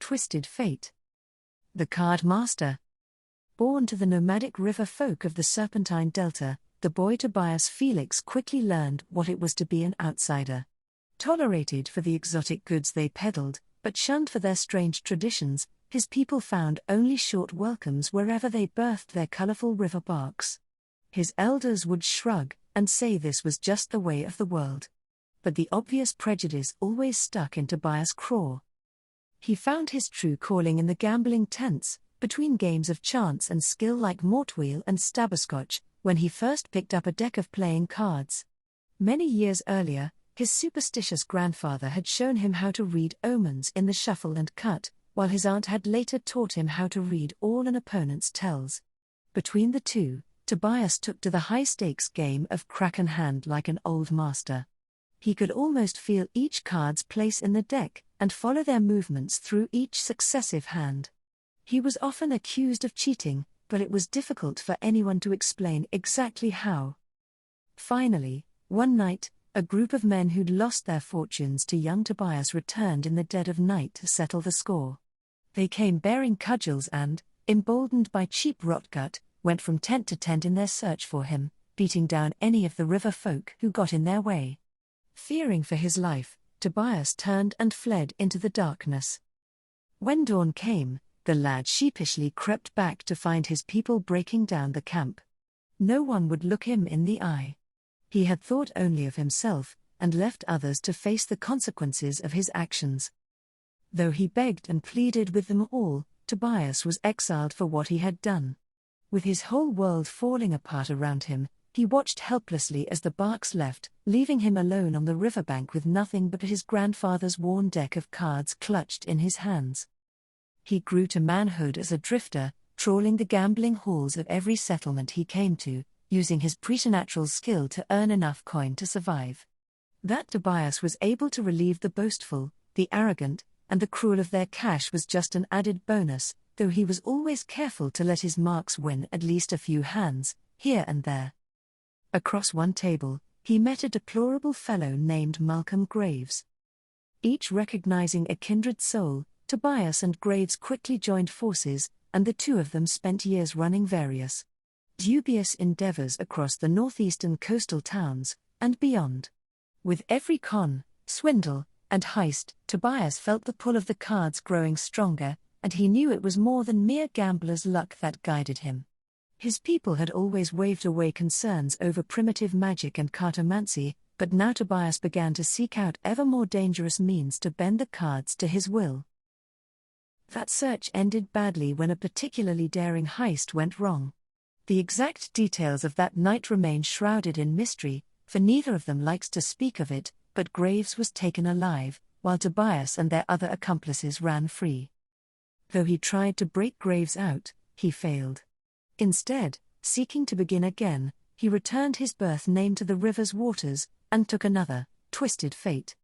Twisted Fate. The Card Master. Born to the nomadic river folk of the Serpentine Delta, the boy Tobias Felix quickly learned what it was to be an outsider. Tolerated for the exotic goods they peddled, but shunned for their strange traditions, his people found only short welcomes wherever they berthed their colorful river barks. His elders would shrug and say this was just the way of the world. But the obvious prejudice always stuck in Tobias' craw. He found his true calling in the gambling tents, between games of chance and skill like Mortwheel and Stabberscotch, when he first picked up a deck of playing cards. Many years earlier, his superstitious grandfather had shown him how to read omens in the shuffle and cut, while his aunt had later taught him how to read all an opponent's tells. Between the two, Tobias took to the high-stakes game of crack-and-hand like an old master. He could almost feel each card's place in the deck, and follow their movements through each successive hand. He was often accused of cheating, but it was difficult for anyone to explain exactly how. Finally, one night, a group of men who'd lost their fortunes to young Tobias returned in the dead of night to settle the score. They came bearing cudgels and, emboldened by cheap rotgut, went from tent to tent in their search for him, beating down any of the river folk who got in their way. Fearing for his life, Tobias turned and fled into the darkness. When dawn came, the lad sheepishly crept back to find his people breaking down the camp. No one would look him in the eye. He had thought only of himself, and left others to face the consequences of his actions. Though he begged and pleaded with them all, Tobias was exiled for what he had done. With his whole world falling apart around him, he watched helplessly as the barks left, leaving him alone on the riverbank with nothing but his grandfather's worn deck of cards clutched in his hands. He grew to manhood as a drifter, trawling the gambling halls of every settlement he came to, using his preternatural skill to earn enough coin to survive. That Tobias was able to relieve the boastful, the arrogant, and the cruel of their cash was just an added bonus, though he was always careful to let his marks win at least a few hands, here and there. Across one table, he met a deplorable fellow named Malcolm Graves. Each recognizing a kindred soul, Tobias and Graves quickly joined forces, and the two of them spent years running various dubious endeavors across the northeastern coastal towns, and beyond. With every con, swindle, and heist, Tobias felt the pull of the cards growing stronger, and he knew it was more than mere gambler's luck that guided him. His people had always waved away concerns over primitive magic and cartomancy, but now Tobias began to seek out ever more dangerous means to bend the cards to his will. That search ended badly when a particularly daring heist went wrong. The exact details of that night remain shrouded in mystery, for neither of them likes to speak of it, but Graves was taken alive, while Tobias and their other accomplices ran free. Though he tried to break Graves out, he failed. Instead, seeking to begin again, he returned his birth name to the river's waters, and took another, Twisted Fate.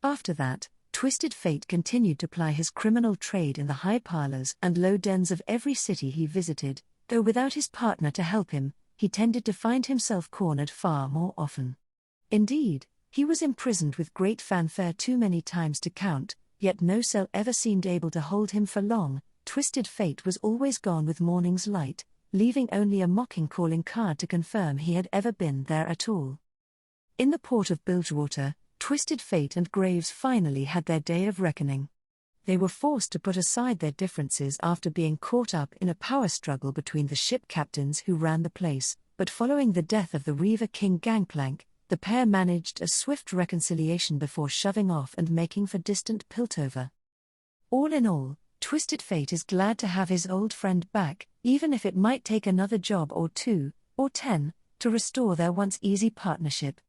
After that, Twisted Fate continued to ply his criminal trade in the high parlors and low dens of every city he visited, though without his partner to help him, he tended to find himself cornered far more often. Indeed, he was imprisoned with great fanfare too many times to count, yet no cell ever seemed able to hold him for long. Twisted Fate was always gone with morning's light, leaving only a mocking calling card to confirm he had ever been there at all. In the port of Bilgewater, Twisted Fate and Graves finally had their day of reckoning. They were forced to put aside their differences after being caught up in a power struggle between the ship captains who ran the place, but following the death of the Reaver King Gangplank, the pair managed a swift reconciliation before shoving off and making for distant Piltover. All in all, Twisted Fate is glad to have his old friend back, even if it might take another job or 2, or 10, to restore their once easy partnership.